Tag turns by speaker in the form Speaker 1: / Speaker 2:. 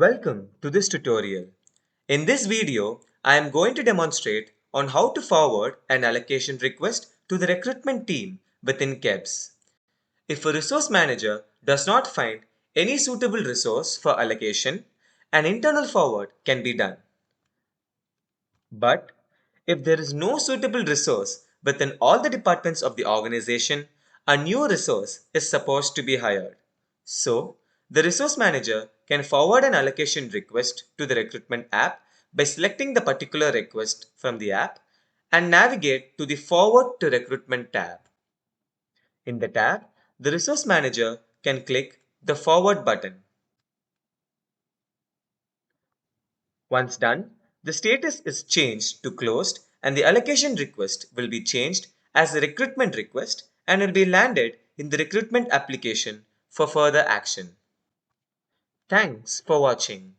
Speaker 1: Welcome to this tutorial. In this video, I am going to demonstrate on how to forward an allocation request to the recruitment team within KEBS. If a resource manager does not find any suitable resource for allocation, an internal forward can be done. But if there is no suitable resource within all the departments of the organization, a new resource is supposed to be hired. So, the resource manager can forward an allocation request to the recruitment app by selecting the particular request from the app and navigate to the Forward to Recruitment tab. In the tab, the resource manager can click the Forward button. Once done, the status is changed to closed and the allocation request will be changed as a recruitment request and will be landed in the recruitment application for further action. Thanks for watching.